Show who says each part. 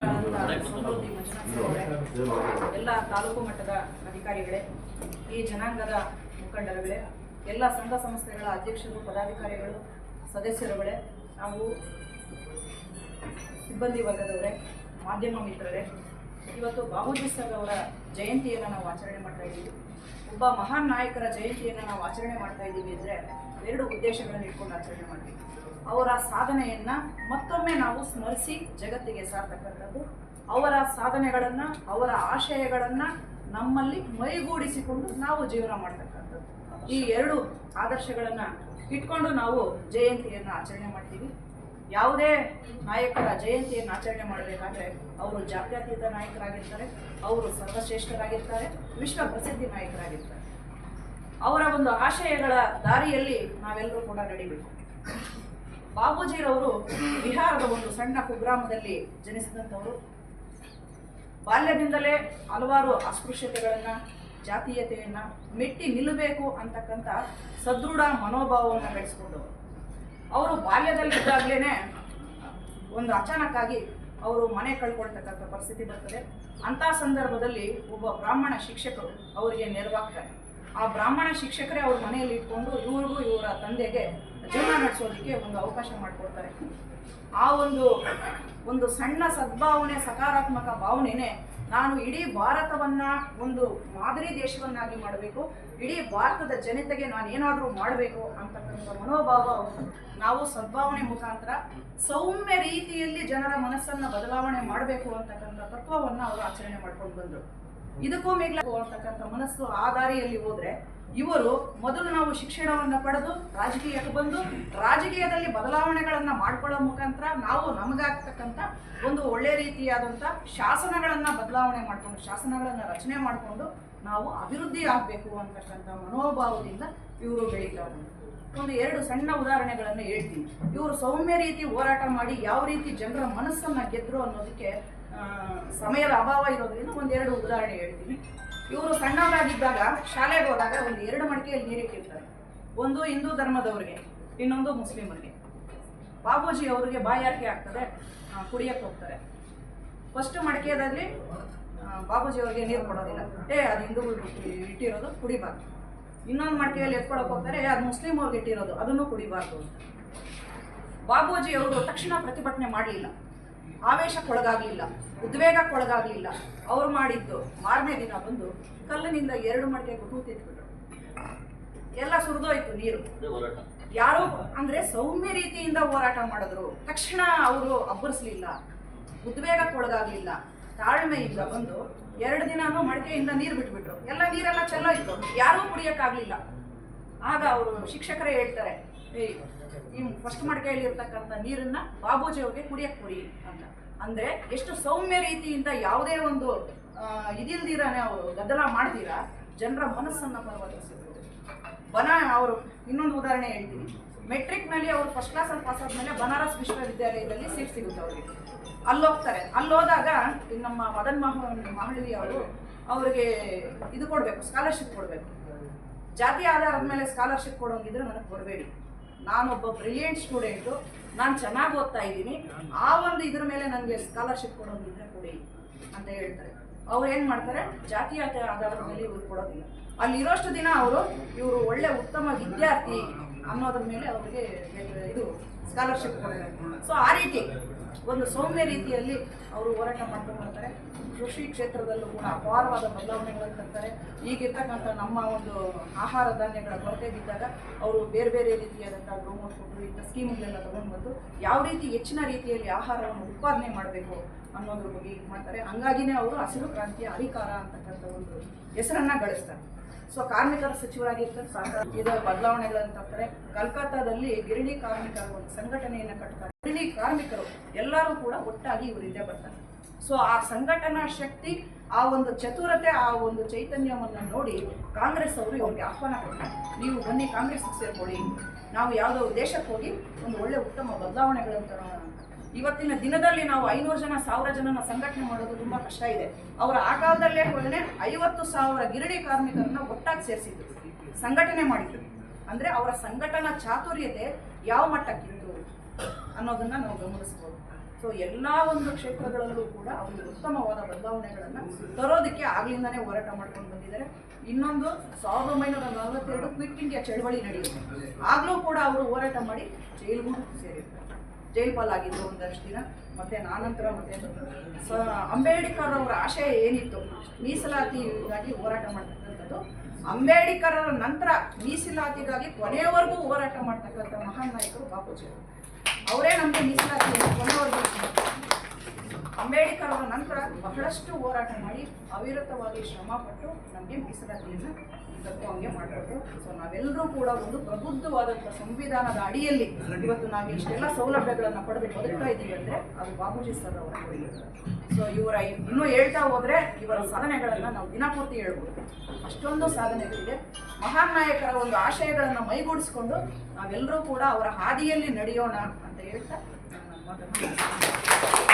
Speaker 1: ಸಮೃದ್ಧಿ ಮಂಜುನಾಥ್ ಎಲ್ಲ ತಾಲೂಕು ಮಟ್ಟದ ಅಧಿಕಾರಿಗಳೇ, ಈ ಜನಾಂಗದ ಮುಖಂಡರುಗಳೇ, ಎಲ್ಲ ಸಂಘ ಸಂಸ್ಥೆಗಳ ಅಧ್ಯಕ್ಷರು, ಪದಾಧಿಕಾರಿಗಳು, ಸದಸ್ಯರುಗಳೇ, ಹಾಗೂ ಸಿಬ್ಬಂದಿ ವರ್ಗದವರೇ, ಮಾಧ್ಯಮ ಮಿತ್ರರೇ, ಇವತ್ತು ಬಾಬೂಜಿ ಸರ್ ಅವರ ಜಯಂತಿಯನ್ನು ನಾವು ಆಚರಣೆ ಮಾಡ್ತಾ ಇದ್ದೀವಿ. ಒಬ್ಬ ಮಹಾನ್ ನಾಯಕರ ಜಯಂತಿಯನ್ನು ನಾವು ಆಚರಣೆ ಮಾಡ್ತಾ ಇದ್ದೀವಿ ಅಂದರೆ ಎರಡು ಉದ್ದೇಶಗಳನ್ನು ಇಟ್ಕೊಂಡು ಆಚರಣೆ ಮಾಡ್ತೀವಿ. ಅವರ ಸಾಧನೆಯನ್ನು ಮತ್ತೊಮ್ಮೆ ನಾವು ಸ್ಮರಿಸಿ ಜಗತ್ತಿಗೆ ಸಾರ್ತಕ್ಕಂಥದ್ದು, ಅವರ ಸಾಧನೆಗಳನ್ನು, ಅವರ ಆಶಯಗಳನ್ನು ನಮ್ಮಲ್ಲಿ ಮೈಗೂಡಿಸಿಕೊಂಡು ನಾವು ಜೀವನ ಮಾಡ್ತಕ್ಕಂಥದ್ದು. ಈ ಎರಡು ಆದರ್ಶಗಳನ್ನು ಇಟ್ಕೊಂಡು ನಾವು ಜಯಂತಿಯನ್ನು ಆಚರಣೆ ಮಾಡ್ತೀವಿ. ಯಾವುದೇ ನಾಯಕರ ಜಯಂತಿಯನ್ನು ಆಚರಣೆ ಮಾಡಬೇಕಾದ್ರೆ ಅವರು ಜಾತ್ಯತೀತ ನಾಯಕರಾಗಿರ್ತಾರೆ, ಅವರು ಸರ್ವಶ್ರೇಷ್ಠರಾಗಿರ್ತಾರೆ, ವಿಶ್ವ ಪ್ರಸಿದ್ಧಿ ನಾಯಕರಾಗಿರ್ತಾರೆ. ಅವರ ಒಂದು ಆಶಯಗಳ ದಾರಿಯಲ್ಲಿ ನಾವೆಲ್ಲರೂ ಕೂಡ ನಡಿಬೇಕು. ಬಾಬೂಜಿರವರು ಬಿಹಾರದ ಒಂದು ಸಣ್ಣ ಕುಗ್ರಾಮದಲ್ಲಿ ಜನಿಸಿದಂಥವರು. ಬಾಲ್ಯದಿಂದಲೇ ಹಲವಾರು ಅಸ್ಪೃಶ್ಯತೆಗಳನ್ನು, ಜಾತೀಯತೆಯನ್ನು ಮೆಟ್ಟಿ ನಿಲ್ಲಬೇಕು ಅಂತಕ್ಕಂಥ ಸದೃಢ ಮನೋಭಾವವನ್ನು ಬೆಳೆಸ್ಕೊಂಡವರು. ಅವರು ಬಾಲ್ಯದಲ್ಲಿದ್ದಾಗಲೇ ಒಂದು ಅಚಾನಕ್ಕಾಗಿ ಅವರು ಮನೆ ಕಳ್ಕೊಳ್ತಕ್ಕಂಥ ಪರಿಸ್ಥಿತಿ ಬರ್ತದೆ. ಅಂಥ ಸಂದರ್ಭದಲ್ಲಿ ಒಬ್ಬ ಬ್ರಾಹ್ಮಣ ಶಿಕ್ಷಕರು ಅವರಿಗೆ ನೆರವಾಗ್ತಾರೆ. ಆ ಬ್ರಾಹ್ಮಣ ಶಿಕ್ಷಕರೇ ಅವ್ರ ಮನೆಯಲ್ಲಿ ಇಟ್ಕೊಂಡು ಇವ್ರಿಗೂ ಇವರ ತಂದೆಗೆ ಜೀವನ ನಡೆಸೋದಕ್ಕೆ ಒಂದು ಅವಕಾಶ ಮಾಡಿಕೊಡ್ತಾರೆ. ಆ ಒಂದು ಸಣ್ಣ ಸದ್ಭಾವನೆ, ಸಕಾರಾತ್ಮಕ ಭಾವನೆನೇ ನಾನು ಇಡೀ ಭಾರತವನ್ನು ಒಂದು ಮಾದರಿ ದೇಶವನ್ನಾಗಿ ಮಾಡಬೇಕು, ಇಡೀ ಭಾರತದ ಜನತೆಗೆ ನಾನು ಏನಾದರೂ ಮಾಡಬೇಕು ಅಂತಕ್ಕಂಥ ಮನೋಭಾವ. ನಾವು ಸದ್ಭಾವನೆ ಮುಖಾಂತರ ಸೌಮ್ಯ ರೀತಿಯಲ್ಲಿ ಜನರ ಮನಸ್ಸನ್ನು ಬದಲಾವಣೆ ಮಾಡಬೇಕು ಅಂತಕ್ಕಂಥ ತತ್ವವನ್ನು ಅವರು ಆಚರಣೆ ಮಾಡ್ಕೊಂಡು ಬಂದರು. ಇದಕ್ಕೂ ಮೇಲಾಗುವ ಅಂತಕ್ಕಂಥ ಮನಸ್ಸು ಆ ದಾರಿಯಲ್ಲಿ ಹೋದರೆ ಇವರು ಮೊದಲು ನಾವು ಶಿಕ್ಷಣವನ್ನು ಪಡೆದು ರಾಜಕೀಯಕ್ಕೆ ಬಂದು ರಾಜಕೀಯದಲ್ಲಿ ಬದಲಾವಣೆಗಳನ್ನು ಮಾಡ್ಕೊಳ್ಳೋ ಮುಖಾಂತರ ನಾವು ನಮಗಾಗ್ತಕ್ಕಂಥ ಒಂದು ಒಳ್ಳೆ ರೀತಿಯಾದಂಥ ಶಾಸನಗಳನ್ನು ಬದಲಾವಣೆ ಮಾಡಿಕೊಂಡು, ಶಾಸನಗಳನ್ನು ರಚನೆ ಮಾಡಿಕೊಂಡು ನಾವು ಅಭಿವೃದ್ಧಿ ಆಗಬೇಕು ಅಂತಕ್ಕಂಥ ಮನೋಭಾವದಿಂದ ಇವರು ಬೆಳೀತಾ ಬಂದರು. ಒಂದು ಎರಡು ಸಣ್ಣ ಉದಾಹರಣೆಗಳನ್ನು ಹೇಳ್ತೀನಿ. ಇವರು ಸೌಮ್ಯ ರೀತಿ ಹೋರಾಟ ಮಾಡಿ ಯಾವ ರೀತಿ ಜನರ ಮನಸ್ಸನ್ನು ಗೆದ್ದರು ಅನ್ನೋದಕ್ಕೆ ಸಮಯದ ಅಭಾವ ಇರೋದ್ರಿಂದ ಒಂದೆರಡು ಉದಾಹರಣೆ ಹೇಳ್ತೀನಿ. ಇವರು ಸಣ್ಣವರಾಗಿದ್ದಾಗ ಶಾಲೆಗೆ ಹೋದಾಗ ಒಂದು ಎರಡು ಮಡಿಕೆಯಲ್ಲಿ ನೀರಿಟ್ಟಿರ್ತಾರೆ. ಒಂದು ಹಿಂದೂ ಧರ್ಮದವರಿಗೆ, ಇನ್ನೊಂದು ಮುಸ್ಲಿಮರಿಗೆ. ಬಾಬೂಜಿ ಅವರಿಗೆ ಬಾಯಾರಿಕೆ ಆಗ್ತದೆ, ಕುಡಿಯಕ್ಕೆ ಹೋಗ್ತಾರೆ. ಫಸ್ಟ್ ಮಡಿಕೆಯಲ್ಲಿ ಬಾಬೂಜಿ ಅವರಿಗೆ ನೀರು ಕೊಡೋದಿಲ್ಲ, ಅದು ಹಿಂದೂಗಳು ಇಟ್ಟಿರೋದು, ಕುಡಿಬಾರ್ದು. ಇನ್ನೊಂದು ಮಡಿಕೆಯಲ್ಲಿ ಎತ್ಕೊಳಕ್ಕೆ ಹೋಗ್ತಾರೆ, ಅದು ಮುಸ್ಲಿಂ ಅವ್ರಿಗೆ ಇಟ್ಟಿರೋದು, ಅದನ್ನು ಕುಡಿಬಾರ್ದು. ಬಾಬೂಜಿ ಅವರು ತಕ್ಷಣ ಪ್ರತಿಭಟನೆ ಮಾಡಲಿಲ್ಲ, ಆವೇಶಕ್ಕೊಳಗಾಗಲಿಲ್ಲ, ಉದ್ವೇಗಕ್ಕೊಳಗಾಗಲಿಲ್ಲ. ಅವರು ಮಾಡಿದ್ದು ಮಾರನೇ ದಿನ ಬಂದು ಕಲ್ಲಿನಿಂದ ಎರಡು ಮಡಿಕೆ ತೂತಿಟ್ಬಿಟ್ರು. ಎಲ್ಲ ಸುರಿದೋಯ್ತು ನೀರು. ಯಾರು ಅಂದರೆ ಸೌಮ್ಯ ರೀತಿಯಿಂದ ಹೋರಾಟ ಮಾಡಿದ್ರು. ತಕ್ಷಣ ಅವರು ಅಬ್ಬರಿಸಲಿಲ್ಲ, ಉದ್ವೇಗಕ್ಕೊಳಗಾಗಲಿಲ್ಲ, ತಾಳ್ಮೆಯಿಂದ ಬಂದು ಎರಡು ದಿನಾನು ಮಡಿಕೆಯಿಂದ ನೀರು ಬಿಟ್ಬಿಟ್ರು. ನೀರೆಲ್ಲ ಚೆಲ್ಲೋಯ್ತು, ಯಾರೂ ಕುಡಿಯೋಕ್ಕಾಗಲಿಲ್ಲ. ಆಗ ಅವರು ಶಿಕ್ಷಕರೇ ಹೇಳ್ತಾರೆ, ಈ ಫಸ್ಟ್ ಮಡಿಕೆಯಲ್ಲಿ ಇರ್ತಕ್ಕಂಥ ನೀರನ್ನು ಬಾಬೂಜಿ ಅವ್ರಿಗೆ ಕುಡಿಯಕ್ಕೆ ಕೊಡಿ ಅಂತ. ಅಂದರೆ ಎಷ್ಟು ಸೌಮ್ಯ ರೀತಿಯಿಂದ ಯಾವುದೇ ಒಂದು ಇದಿಲ್ದಿರಾನೆ ಅವರು ಗದ್ದಲ ಮಾಡ್ತೀರಾ ಜನರ ಮನಸ್ಸನ್ನು ಪರವರ್ತಿಸಿದ್ರು. ಅವರು ಇನ್ನೊಂದು ಉದಾಹರಣೆ ಹೇಳ್ತೀನಿ. ಮೆಟ್ರಿಕ್ನಲ್ಲಿ ಅವರು ಫಸ್ಟ್ ಕ್ಲಾಸಲ್ಲಿ ಪಾಸ್ ಆದಮೇಲೆ ಬನಾರಸ್ ವಿಶ್ವವಿದ್ಯಾಲಯದಲ್ಲಿ ಸೀಟ್ ಸಿಗುತ್ತೆ ಅವರಿಗೆ. ಅಲ್ಲೋಗ್ತಾರೆ. ಅಲ್ಲೋದಾಗ ನಮ್ಮ ಮದನ್ ಮಹಳವಿ ಅವರು ಅವರಿಗೆ ಇದು ಕೊಡಬೇಕು, ಸ್ಕಾಲರ್ಶಿಪ್ ಕೊಡಬೇಕು. ಜಾತಿ ಆಧಾರದ ಮೇಲೆ ಸ್ಕಾಲರ್ಶಿಪ್ ಕೊಡೋಂಗಿದ್ರೆ ನನಗೆ ಕೊಡಬೇಡಿ, ನಾನೊಬ್ಬ ಬ್ರಿಲಿಯಂಟ್ ಸ್ಟೂಡೆಂಟು, ನಾನು ಚೆನ್ನಾಗಿ ಓದ್ತಾ ಇದ್ದೀನಿ, ಆ ಒಂದು ಇದ್ರ ಮೇಲೆ ನನಗೆ ಸ್ಕಾಲರ್ಶಿಪ್ ಕೊಡೋಂಗಿದ್ರೆ ಕೊಡಿ ಅಂತ ಹೇಳ್ತಾರೆ. ಅವ್ರು ಏನು ಮಾಡ್ತಾರೆ, ಜಾತೀಯತೆ ಆಧಾರದ ಮೇಲೆ ಇವ್ರು ಕೊಡೋದಿಲ್ಲ. ಅಲ್ಲಿರೋಷ್ಟು ದಿನ ಇವರು ಒಳ್ಳೆ ಉತ್ತಮ ವಿದ್ಯಾರ್ಥಿ ಅನ್ನೋದ್ರ ಮೇಲೆ ಅವರಿಗೆ ಇದು ಸ್ಕಾಲರ್ಶಿಪ್ ಕೊಡಬೇಕು. ಸೊ ಆ ರೀತಿ ಒಂದು ಸೌಮ್ಯ ರೀತಿಯಲ್ಲಿ ಅವರು ಹೋರಾಟ ಮಾಡ್ಕೊಂಡು ಬರ್ತಾರೆ. ಕೃಷಿ ಕ್ಷೇತ್ರದಲ್ಲೂ ಕೂಡ ಅಪಾರವಾದ ಬದಲಾವಣೆಗಳನ್ನು ತರ್ತಾರೆ. ಈಗಿರ್ತಕ್ಕಂಥ ನಮ್ಮ ಒಂದು ಆಹಾರ ಧಾನ್ಯಗಳ ಕೊರತೆ ಬಿದ್ದಾಗ ಅವರು ಬೇರೆ ಬೇರೆ ರೀತಿಯಾದಂಥ ಗ್ರೋಮೋಟ್ ಕೊಟ್ಟರು, ಇಂಥ ಸ್ಕೀಮ್ಗಳೆಲ್ಲ ತೊಗೊಂಡು ಬಂದು ಯಾವ ರೀತಿ ಹೆಚ್ಚಿನ ರೀತಿಯಲ್ಲಿ ಆಹಾರವನ್ನು ಉತ್ಪಾದನೆ ಮಾಡಬೇಕು ಅನ್ನೋದ್ರ ಬಗ್ಗೆ ಇದು ಮಾಡ್ತಾರೆ. ಹಂಗಾಗಿನೇ ಅವರು ಹಸಿರು ಕ್ರಾಂತಿಯ ಹರಿಕಾರ ಅಂತಕ್ಕಂಥ ಒಂದು ಹೆಸರನ್ನು ಗಳಿಸ್ತಾರೆ. ಸೊ ಕಾರ್ಮಿಕರ ಸಚಿವರಾಗಿರ್ತಾರೆ, ಇದರ ಬದಲಾವಣೆಗಳನ್ನು ತರ್ತಾರೆ. ಕಲ್ಕತ್ತಾದಲ್ಲಿ ಗಿರಣಿ ಕಾರ್ಮಿಕರ ಒಂದು ಸಂಘಟನೆಯನ್ನು ಕಟ್ತಾರೆ. ಗಿರಣಿ ಕಾರ್ಮಿಕರು ಎಲ್ಲರೂ ಕೂಡ ಒಟ್ಟಾಗಿ ಇವರು ಹಿಂದೆ ಬರ್ತಾರೆ. ಸೊ ಆ ಸಂಘಟನಾ ಶಕ್ತಿ, ಆ ಒಂದು ಚತುರತೆ, ಆ ಒಂದು ಚೈತನ್ಯವನ್ನು ನೋಡಿ ಕಾಂಗ್ರೆಸ್ ಅವರು ಇವ್ರಿಗೆ ಆಹ್ವಾನ ಕೊಡ್ತಾರೆ, ನೀವು ಬನ್ನಿ ಕಾಂಗ್ರೆಸ್ಗೆ ಸೇರ್ಕೊಳ್ಳಿ, ನಾವು ಯಾವುದೋ ದೇಶಕ್ಕೆ ಹೋಗಿ ಒಂದು ಒಳ್ಳೆ ಉತ್ತಮ ಬದಲಾವಣೆಗಳನ್ನು ತರೋಣ ಅಂತ. ಇವತ್ತಿನ ದಿನದಲ್ಲಿ ನಾವು 500 ಜನ 1000 ಜನನ ಸಂಘಟನೆ ಮಾಡೋದು ತುಂಬ ಕಷ್ಟ ಇದೆ. ಅವರ ಆ ಕಾಲದಲ್ಲೇ 50,000 ಗಿರಣಿ ಕಾರ್ಮಿಕರನ್ನ ಒಟ್ಟಾಗಿ ಸೇರಿಸಿದ್ರು, ಸಂಘಟನೆ ಮಾಡಿದ್ರು. ಅಂದರೆ ಅವರ ಸಂಘಟನಾ ಚಾತುರ್ಯತೆ ಯಾವ ಮಟ್ಟಕ್ಕಿತ್ತು ಅನ್ನೋದನ್ನು ನಾವು ಗಮನಿಸ್ಬೋದು. ಸೊ ಎಲ್ಲ ಒಂದು ಕ್ಷೇತ್ರಗಳಲ್ಲೂ ಕೂಡ ಅವರು ಉತ್ತಮವಾದ ಬದಲಾವಣೆಗಳನ್ನು ತರೋದಕ್ಕೆ ಆಗ್ಲಿಂದಾನೇ ಹೋರಾಟ ಮಾಡ್ಕೊಂಡು ಬಂದಿದ್ದಾರೆ. ಇನ್ನೊಂದು 1942 ಕ್ವಿಟ್ ಇಂಡಿಯಾ ಚಳವಳಿ ನಡೆಯುತ್ತೆ. ಆಗಲೂ ಕೂಡ ಅವರು ಹೋರಾಟ ಮಾಡಿ ಜೈಲಿಗೂ ಸೇರಿರ್ತಾರೆ, ಜೈಲು ಪಾಲಾಗಿದ್ರು ಒಂದಷ್ಟು ದಿನ. ಮತ್ತೆ ನಾನಂತರ ಮತ್ತೆ ಅಂಬೇಡ್ಕರ್ ಅವರ ಆಶಯ ಏನಿತ್ತು, ಮೀಸಲಾತಿಗಾಗಿ ಹೋರಾಟ ಮಾಡ್ತಕ್ಕಂಥದ್ದು. ಅಂಬೇಡ್ಕರ್ ನಂತರ ಮೀಸಲಾತಿಗಾಗಿ ಕೊನೆಯವರೆಗೂ ಹೋರಾಟ ಮಾಡ್ತಕ್ಕಂಥ ಮಹಾನ್ ನಾಯಕರು ಬಾಪೂಜಿ ಅವರೇ ನಮಗೆ ಮೀಸಲಾತಿಯನ್ನು ಕೊನೆಯವರೆಗೂ. ಅಂಬೇಡ್ಕರ್ ಅವರ ನಂತರ ಬಹಳಷ್ಟು ಹೋರಾಟ ಮಾಡಿ ಅವಿರತವಾಗಿ ಶ್ರಮ ಪಟ್ಟು ನಮಗೆ ಮೀಸಲಾತಿಯನ್ನು ದಕ್ಕುವಂಗೆ ಮಾಡಿದ್ರು. ಸೊ ನಾವೆಲ್ಲರೂ ಕೂಡ ಒಂದು ಪ್ರಬುದ್ಧವಾದಂಥ ಸಂವಿಧಾನದ ಅಡಿಯಲ್ಲಿ ಇವತ್ತು ನಾವು ಇಷ್ಟೆಲ್ಲ ಸೌಲಭ್ಯಗಳನ್ನು ಪಡೆದು ಬದುಕ್ತಾ ಇದ್ದೀವಿ ಅಂದರೆ ಅದು ಬಾಪೂಜಿ ಸರ್ ಅವರ ಕೊಡುಗೆ. ಸೊ ಇವರ ಇನ್ನೂ ಹೇಳ್ತಾ ಹೋದರೆ ಇವರ ಸಾಧನೆಗಳನ್ನು ನಾವು ದಿನಪೂರ್ತಿ ಹೇಳ್ಬೋದು. ಅಷ್ಟೊಂದು ಸಾಧನೆಗಳಿದೆ. ಮಹಾನ್ ನಾಯಕರ ಒಂದು ಆಶಯಗಳನ್ನು ಮೈಗೂಡಿಸ್ಕೊಂಡು ನಾವೆಲ್ಲರೂ ಕೂಡ ಅವರ ಹಾದಿಯಲ್ಲಿ ನಡೆಯೋಣ ಅಂತ ಹೇಳ್ತಾ ನನ್ನ ಮಾತನ್ನು